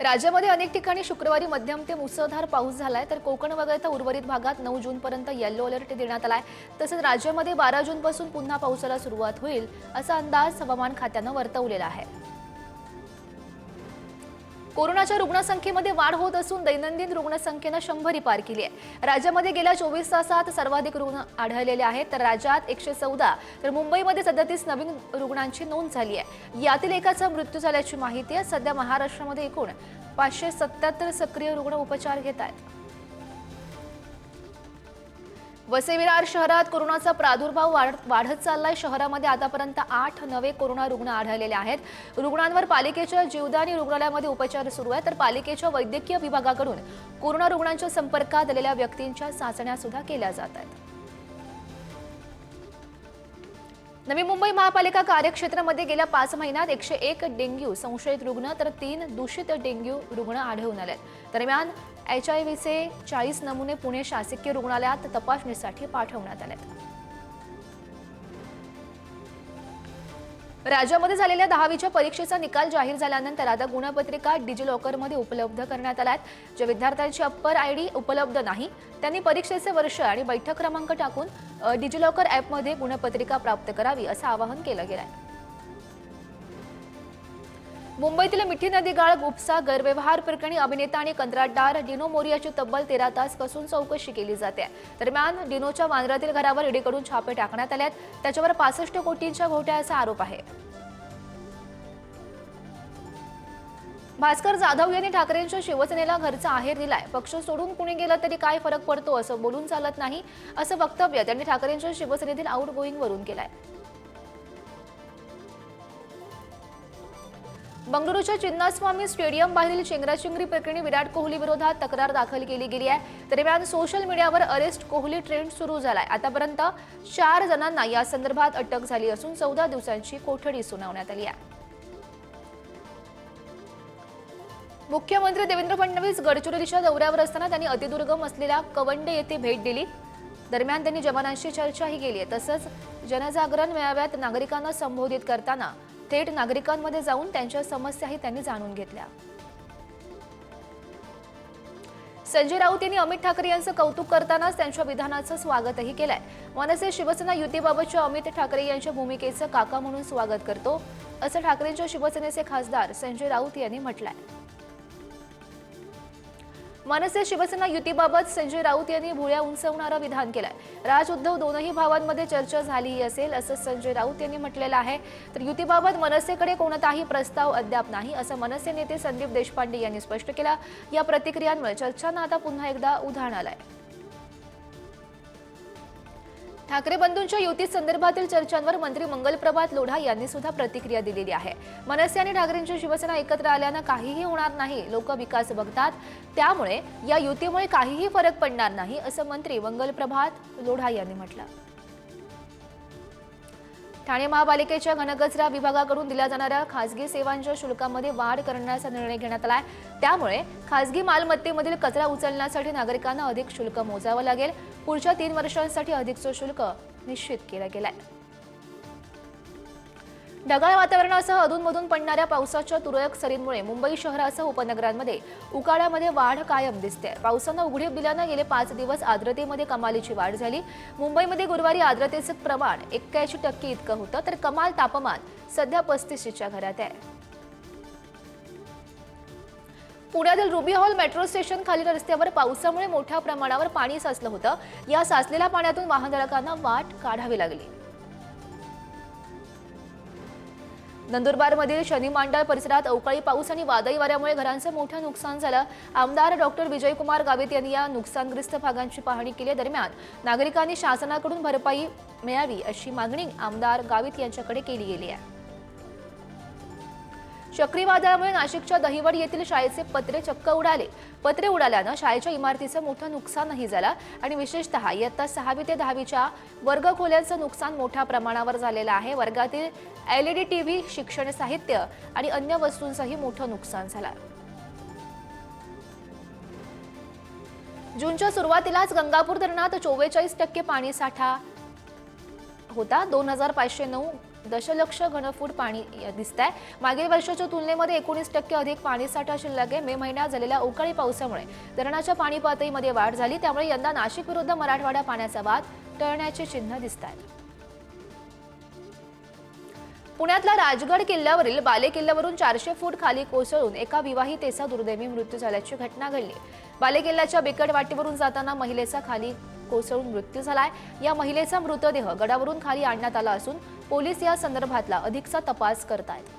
राज्यामध्ये अनेक ठिकाणी शुक्रवारी मध्यम ते मुसळधार पाऊस झालाय, तर कोकण वगळता उर्वरित भागात 9 जूनपर्यंत येलो अलर्ट देण्यात आलाय। तसेच राज्यामध्ये 12 जूनपासून पुन्हा पावसाला सुरुवात होईल असा अंदाज हवामान खात्यानं वर्तवलेला आहे। कोरोनाच्या रुग्णसंख्येमध्ये वाढ होत असून दैनंदिन रुग्णसंख्येनं 100 पार केली आहे। राज्यामध्ये गेल्या 24 तासात सर्वाधिक रुग्ण आढळलेले आहेत, तर राज्यात 114 तर मुंबईमध्ये 37 नवीन रुग्णांची नोंद झाली आहे। यातील एकाचा मृत्यू झाल्याची माहिती आहे। सध्या महाराष्ट्रामध्ये एकूण 577 सक्रिय रुग्ण उपचार घेत आहेत। वसई-विरार शहरात कोरोनाचा प्रादुर्भाव वाढत चाललाय। शहरामध्ये आतापर्यंत 8 नवे कोरोना रुग्ण आढळलेले आहेत। रुग्णांवर पालिकेच्या जीवदानी रुग्णालयामध्ये उपचार सुरू आहेत, तर पालिकेच्या वैद्यकीय विभागाकडून कोरोना रुग्णांच्या संपर्कात आलेल्या व्यक्तींच्या चाचण्या सुद्धा केल्या जात आहेत। नवी मुंबई महापालिका कार्यक्षेत्रामध्ये गेल्या 5 महिन्यात 101 डेंग्यू संशयित रुग्ण तर 3 दूषित डेंग्यू रुग्ण आढळून आले। दरम्यान HIV-चे 40 नमुने पुणे शासकीय रुग्णालयात तपासणीसाठी पाठवण्यात आले। राज्यामध्ये झालेल्या 10वीच्या परीक्षेचा निकाल जाहीर झाल्यानंतर आता गुणपत्रिका डिजिलॉकरमध्ये उपलब्ध करण्यात आल्या आहेत। ज्या विद्यार्थ्यांची अप्पर ID उपलब्ध नाही त्यांनी परीक्षेचे वर्ष आणि बैठक क्रमांक टाकून डिजिलॉकर ॲपमध्ये गुणपत्रिका प्राप्त करावी असं आवाहन केलं गेलं आहे। मुंबईतील मिठी नदी गाळ उपसा गैरव्यवहार प्रकरणी अभिनेता आणि कंत्राटदार डिनो मोरियाची तब्बल 13 तास कसून चौकशी केली जाते। दरम्यान डिनोच्या वांद्र्यातील घरावर ईडीकडून छापे टाकण्यात आले आहेत। त्याच्यावर 65 कोटींच्या घोटाळ्याचा आरोप आहे। भास्कर जाधव यांनी ठाकरेंच्या शिवसेनेला घरचा आहेर दिलाय। पक्ष सोडून कुणी गेलं तरी काय फरक पडतो असं बोलून चालत नाही असं वक्तव्य त्यांनी ठाकरेंच्या शिवसेनेतील आउटगोईंग वरून केलंय। बंगळुरूच्या चिन्नास्वामी स्टेडियम बाहेरील चेंगराचेंगरी प्रकरणी विराट कोहली विरोधात तक्रार दाखल केली गेली आहे। दरम्यान सोशल मीडियावर अरेस्ट कोहली ट्रेंड सुरू झालाय। आतापर्यंत 4 जणांना या संदर्भात अटक झाली असून 14 दिवसांची कोठडी सुनावण्यात आली आहे। मुख्यमंत्री देवेंद्र फडणवीस गडचिरोलीच्या दौऱ्यावर असताना त्यांनी अतिदुर्गम असलेल्या कवंडे येथे भेट दिली। दरम्यान त्यांनी जवानांशी चर्चाही केली आहे। तसंच जनजागरण मेळाव्यात नागरिकांना संबोधित करताना थेट नागरिकांमध्ये जाऊन त्यांच्या समस्याही त्यांनी जाणून घेतल्या। संजय राऊत यांनी अमित ठाकरे यांचं कौतुक करतानाच त्यांच्या विधानाचं स्वागतही केलंय। मनसे शिवसेना युतीबाबतच्या अमित ठाकरे यांच्या भूमिकेचं काका म्हणून स्वागत करतो असं ठाकरेंच्या शिवसेनेचे खासदार संजय राऊत यांनी म्हटलंय। मनसे शिवसेना युतीबाबत संजय राऊत यांनी भुळ्या उंचवणारं विधान केलंय। राज उद्धव दोनही भावांमध्ये चर्चा झाली असेल असं संजय राऊत यांनी म्हटलेलं आहे। तर युतीबाबत मनसेकडे कोणताही प्रस्ताव अद्याप नाही असं मनसे नेते संदीप देशपांडे यांनी स्पष्ट केलं। या प्रतिक्रियांमुळे चर्चांना आता पुन्हा एकदा उधाण आलंय। ठाकरे बंधूंच्या युती संदर्भातील चर्चांवर मंत्री मंगलप्रभात लोढा यांनी सुद्धा प्रतिक्रिया दिलेली आहे। मनसे आणि ठाकरेंची शिवसेना एकत्र आल्यानं काहीही होणार नाही, लोक विकास बघतात, त्यामुळे या युतीमुळे काहीही फरक पडणार नाही असं मंत्री मंगलप्रभात लोढा यांनी म्हटलं। ठाणे महापालिकेच्या घनकचरा विभागाकडून दिल्या जाणाऱ्या खासगी सेवांच्या शुल्कामध्ये वाढ करण्याचा निर्णय घेण्यात आलाय। त्यामुळे खासगी मालमत्तेमधील कचरा उचलण्यासाठी नागरिकांना अधिक शुल्क मोजावं लागेल। पुढच्या 3 वर्षांसाठी अधिकचं शुल्क निश्चित केलं गेलंय। ढगाळ वातावरणासह अधूनमधून पडणाऱ्या पावसाच्या तुरळक सरींमुळे मुंबई शहरासह उपनगरांमध्ये उकाड्यामध्ये वाढ कायम दिसते। पावसानं उघडीप दिल्यानं गेले 5 दिवस आर्द्रतेमध्ये कमालीची वाढ झाली। मुंबईमध्ये गुरुवारी आर्द्रतेचं प्रमाण 81% इतकं होतं, तर कमाल तापमान सध्या 35च्या घरात आहे। पुण्यातील रुबी हॉल मेट्रो स्टेशन खालील रस्त्यावर पावसामुळे मोठ्या प्रमाणावर पाणी साचलं होतं। या साचलेल्या पाण्यातून वाहनधारकांना वाट काढावी लागली। नंदुरबारमधील शनी मांडळ परिसरात अवकाळी पाऊस आणि वादळी वाऱ्यामुळे घरांचं मोठं नुकसान झालं। आमदार डॉक्टर विजयकुमार गावित यांनी या नुकसानग्रस्त भागांची पाहणी केली। दरम्यान नागरिकांनी शासनाकडून भरपाई मिळावी अशी मागणी आमदार गावित यांच्याकडे केली गेली आहे। चक्रीवादळामुळे नाशिकच्या दहिवड येथील शाळेचे पत्रे चक्क उडाले। पत्रे उडाल्यानं शाळेच्या इमारतीचं मोठं नुकसानही झालं आणि विशेषतः इयत्ता 6वी ते 10वीच्या वर्गखोल्यांचं नुकसान मोठ्या प्रमाणावर झालेलं आहे। वर्गातील LED TV, शिक्षण साहित्य आणि अन्य वस्तूंचंही मोठं नुकसान झालं। जूनच्या सुरुवातीलाच गंगापूर धरणात 44% पाणी साठा होता। 2509 दशलक्ष घनफूट पाणी दिसतंय। मागील वर्षाच्या तुलनेमध्ये 19% अधिक पाणीसाठा शिल्लक आहे। मे महिन्यात झालेल्या अवकाळी पावसामुळे धरणाच्या पाणी पातळीमध्ये वाढ झाली, त्यामुळे यंदा नाशिक विरुद्ध मराठवाडा पाण्याचा वाद टळण्याची चिन्ह दिसतात। पुण्यातल्या राजगड किल्ल्यावरील बालेकिल्ल्यावरून 400 फूट खाली कोसळून एका विवाहितेचा दुर्दैवी मृत्यू झाल्याची घटना घडली। बालेकिल्ल्याच्या बिकट वाटेवरून जाताना महिलेचा खाली कोसळून मृत्यू झालाय। या महिलेचा मृतदेह गडावरून खाली आणण्यात आला असून पोलीस या संदर्भातला अधिकचा तपास करतायत।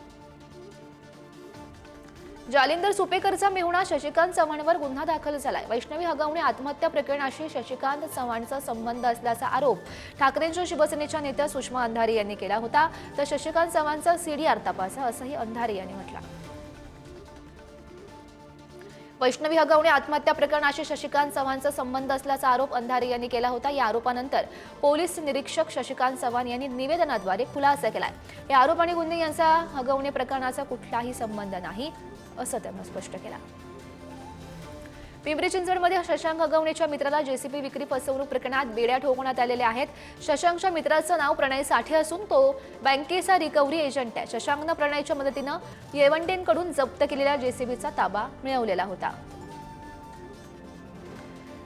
जालिंदर सुपेकरचा मेहुणा शशिकांत चव्हाणवर गुन्हा दाखल झालाय। वैष्णवी हगवणे आत्महत्या प्रकरणाशी शशिकांत चव्हाणचा संबंध असल्याचा आरोप ठाकरेंच्या शिवसेनेच्या नेत्या सुषमा अंधारे यांनी केला होता। तर शशिकांत चव्हाणचा सीडीआर तपासा असंही अंधारे यांनी म्हटलं। वैष्णवी हगवणे आत्महत्या प्रकरणाशी शशिकांत चव्हाणचा संबंध असल्याचा आरोप अंधारे यांनी केला होता। या आरोपानंतर पोलीस निरीक्षक शशिकांत चव्हाण यांनी निवेदनाद्वारे खुलासा केलाय। या आरोप आणि गुन्हे यांचा हगवणे प्रकरणाचा कुठलाही संबंध नाही असं त्यांनी स्पष्ट केलं। पिंपरी चिंचवडमध्ये शशांक हगवणेच्या मित्राला जेसीबी विक्री फसवणूक प्रकरणात बेड्या ठोकण्यात आलेल्या आहेत। शशांकच्या मित्राचं नाव प्रणय साठे असून तो बँकेचा रिकव्हरी एजंट आहे। शशांकनं प्रणयच्या मदतीनं येवंडेंकडून जप्त केलेल्या जेसीबीचा ताबा मिळवलेला होता।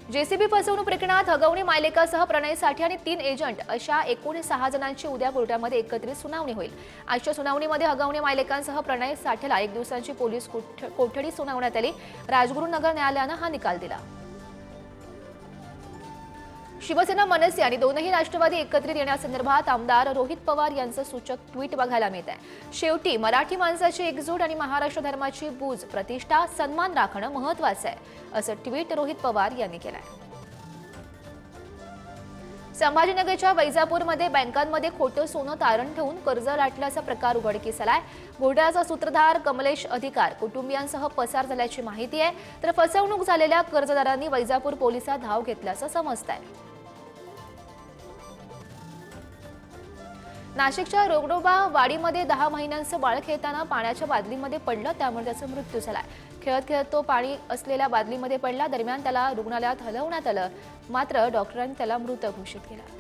जेसीबी फसवणूक प्रकरणात हगवणे मायलेकासह प्रणय साठे आणि 3 एजंट अशा एकूण 6 जणांची उद्या कोर्टामध्ये एकत्रित सुनावणी होईल। आजच्या सुनावणीमध्ये हगवणे मायलेकांसह प्रणय साठेला 1 दिवसांची पोलीस कोठडी सुनावण्यात आली। राजगुरुनगर न्यायालयानं हा निकाल दिला। शिवसेना मनसे आणि दोनही राष्ट्रवादी एकत्रित येण्यासंदर्भात आमदार रोहित पवार यांचं सूचक ट्विट बघायला मिळत आहे। शेवटी मराठी माणसाची एकजूट आणि महाराष्ट्र धर्माची बूज प्रतिष्ठा सन्मान राखणं महत्त्वाचं आहे असं ट्विट रोहित पवार यांनी केलंय। संभाजीनगरच्या वैजापूरमध्ये बँकांमध्ये खोटं सोनं तारण ठेवून कर्ज लाटल्याचा प्रकार उघडकीस आलाय। घोटाळ्याचा सूत्रधार कमलेश अधिकार कुटुंबियांसह पसार झाल्याची माहिती आहे। तर फसवणूक झालेल्या कर्जदारांनी वैजापूर पोलिसात धाव घेतल्याचं समजतंय। नाशिकच्या रोगडोबा वाडीमध्ये 10 महिन्यांचं बाळ खेळताना पाण्याच्या बादलीमध्ये पडलं, त्यामुळे त्याचा मृत्यू झालाय। खेळत खेळत तो पाणी असलेल्या बादलीमध्ये पडला। दरम्यान त्याला रुग्णालयात हलवण्यात आलं, मात्र डॉक्टरांनी त्याला मृत घोषित केला।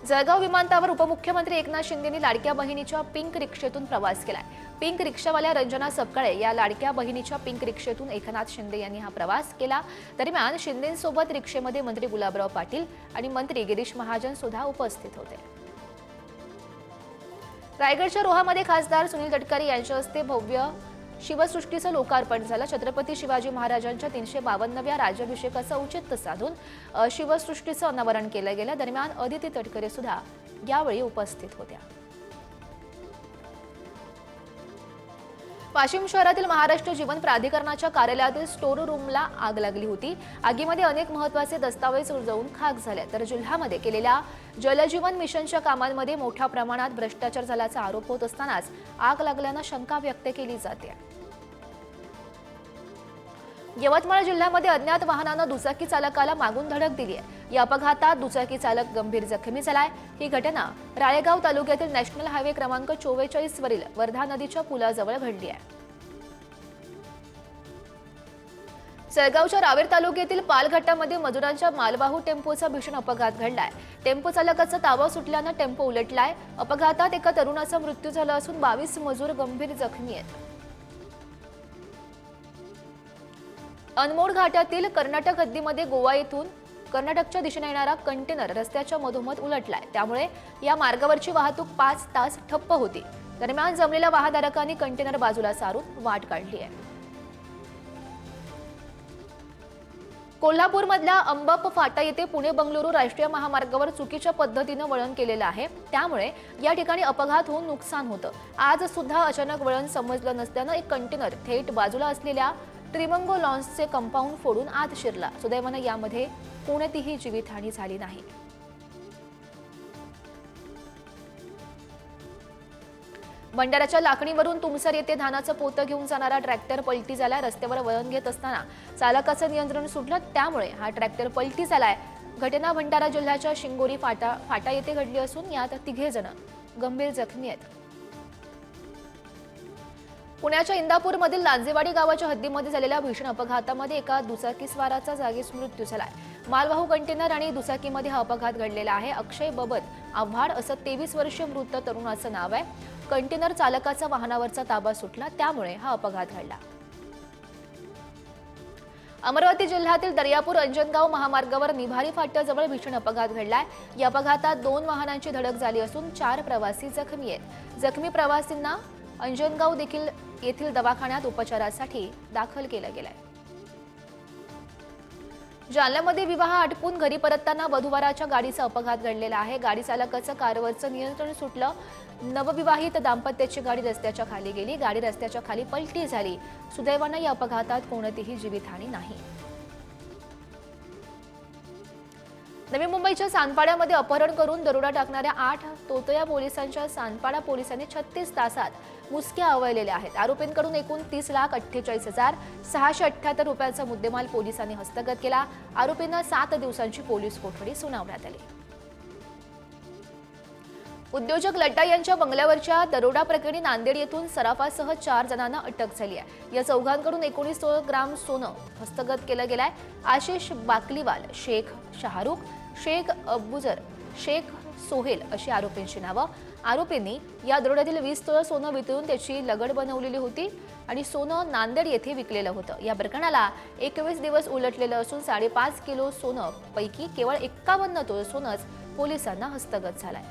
जळगाव विमानतळावर उपमुख्यमंत्री एकनाथ शिंदेंनी लाडक्या बहिणीच्या पिंक रिक्षेतून प्रवास केलाय। पिंक रिक्षावाल्या रंजना सपकाळे या लाडक्या बहिणीच्या पिंक रिक्षेतून एकनाथ शिंदे यांनी हा प्रवास केला। दरम्यान शिंदेंसोबत रिक्षेमध्ये मंत्री गुलाबराव पाटील आणि मंत्री गिरीश महाजन सुद्धा उपस्थित होते। रायगडच्या रोहामध्ये खासदार सुनील तटकरे यांच्या हस्ते भव्य शिवसृष्टीचं लोकार्पण झालं। छत्रपती शिवाजी महाराजांच्या 352व्या राज्याभिषेकाचं औचित्य साधून शिवसृष्टीचं अनावरण केलं गेलं। दरम्यान अदिती तटकरे सुद्धा यावेळी उपस्थित होत्या। वाशिम शहरातील महाराष्ट्र जीवन प्राधिकरणाच्या कार्यालयातील स्टोर रूमला आग लागली होती। आगीमध्ये अनेक महत्त्वाचे दस्तावेज जळून खाक झाले। तर जिल्ह्यामध्ये केलेल्या जलजीवन मिशनच्या कामांमध्ये मोठ्या प्रमाणात भ्रष्टाचार झाल्याचा आरोप होत असतानाच आग लागल्यानं शंका व्यक्त केली जाते। यवतमाळ जिल्ह्यामध्ये अज्ञात वाहनानं दुचाकी चालकाला मागून धडक दिली आहे। या अपघातात दुचाकी चालक गंभीर जखमी झालाय। ही घटना राळेगाव तालुक्यातील नॅशनल हायवे क्रमांक 44 वरील वर्धा नदीच्या पुलाजवळ घडली आहे। जळगावच्या रावेर तालुक्यातील पालघट्टामध्ये मजुरांच्या मालवाहू टेम्पोचा भीषण अपघात घडलाय। टेम्पो चालकाचा ताबा सुटल्यानं टेम्पो उलटलाय। अपघातात एका तरुणाचा मृत्यू झाला असून 22 मजूर गंभीर जखमी आहेत। अनमोड घाटातील कर्नाटक हद्दीमध्ये गोवा येथून कर्नाटकच्या दिशेने येणारा कंटेनर रस्त्याच्या मधोमध उलटलाय, त्यामुळे या मार्गावरची वाहतूक 5 तास ठप्प होती। दरम्यान जमलेल्या वाहनधारकांनी कंटेनर बाजूला सारून वाट काढली आहे। कोल्हापूरमधल्या अंबप फाटा येथे पुणे बंगळुरू राष्ट्रीय महामार्गावर चुकीच्या पद्धतीनं वळण केलेलं आहे, त्यामुळे या ठिकाणी अपघात होऊन नुकसान होतं। आज सुद्धा अचानक वळण समजलं नसल्यानं एक कंटेनर थेट बाजूला असलेल्या ट्रिमंगो लॉन्सचे कंपाऊंड फोडून आत शिरला। सुदैवानं यामध्ये कोणतीही जीवितहानी झाली नाही। भंडाऱ्याच्या लाखणीवरून तुमसर येथे धानाचं पोतं घेऊन जाणारा ट्रॅक्टर पलटी झालाय। रस्त्यावर वळण घेत असताना चालकाचं नियंत्रण सुटलं, त्यामुळे हा ट्रॅक्टर पलटी झालाय। घटना भंडारा जिल्ह्याच्या शिंगोरी फाटा येथे घडली असून यात 3 जण गंभीर जखमी आहेत। पुण्याच्या इंदापूरमधील लांजेवाडी गावाच्या हद्दीमध्ये झालेल्या भीषण अपघातामध्ये एका दुचाकीस्वाराचा जागीच मृत्यू झालाय। मालवाहू कंटेनर आणि दुचाकीमध्ये हा अपघात घडलेला आहे। अक्षय बबत आव्हाड असं 23 वर्षीय मृत तरुणाचं नाव आहे. कंटेनर चालकाचा वाहनावरचा ताबा सुटला, त्यामुळे हा अपघात घडला. अमरावती जिल्ह्यातील दर्यापूर अंजनगाव महामार्गावर निभारी फाट्याजवळ भीषण अपघात घडलाय. या अपघातात 2 वाहनांची धडक झाली असून 4 प्रवासी जखमी आहेत. जखमी प्रवासींना अंजनगाव येथील दवाखान्यात उपचारासाठी दाखल केलं गेलंय. जालन्यामध्ये विवाह आटपून घरी परतताना वधूवराच्या गाडीचा अपघात घडलेला आहे. गाडी चालकाचं कारवरचं नियंत्रण सुटलं. नवविवाहित दाम्पत्याची गाडी रस्त्याच्या खाली गेली. गाडी रस्त्याच्या खाली पलटी झाली. सुदैवानं या अपघातात कोणतीही जीवितहानी नाही. नवी मुंबईच्या सानपाड्यामध्ये अपहरण करून दरोडा टाकणाऱ्या 8 तोतया पोलिसांच्या सानपाडा पोलिसांनी 36 तासात मुसक्या आवळलेल्या आहेत. आरोपींकडून एकूण 30,48,678 रुपयांचा मुद्देमाल पोलिसांनी हस्तगत केला. आरोपींना 7 दिवसांची पोलीस कोठडी सुनावण्यात आली. उद्योजक लट्टा यांच्या बंगल्यावरच्या दरोडा प्रकरणी नांदेड येथून सराफासह 4 जणांना अटक झाली आहे. या चौघांकडून 19 ग्राम सोनं हस्तगत केलं गेलंय. आशिष बाकलीवाल, शेख शाहरुख, शेख अबुजर, शेख सोहेल अशी आरोपींची नावं. आरोपींनी या दरोड्यातील 20 तोळ सोनं वितळून त्याची लगड बनवलेली होती आणि सोनं नांदेड येथे विकलेलं होतं. या प्रकरणाला 21 दिवस उलटलेलं असून 5.5 किलो सोनं पैकी केवळ 51 तोळ सोनंच पोलिसांना हस्तगत झालंय.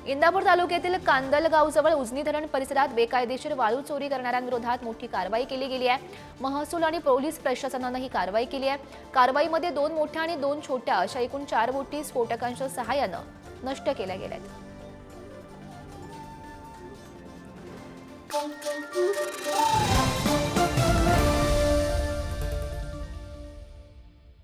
इंदापूर तालुक्यातील कांदलगावजवळ उजनी धरण परिसरात बेकायदेशीर वाळू चोरी करणाऱ्यांविरोधात मोठी कारवाई केली गेली आहे. महसूल आणि पोलीस प्रशासनानं ही कारवाई केली आहे. कारवाईमध्ये 2 मोठ्या आणि 2 छोट्या अशा एकूण 4 बोटी स्फोटकांच्या सहाय्यानं नष्ट केल्या गेल्यात.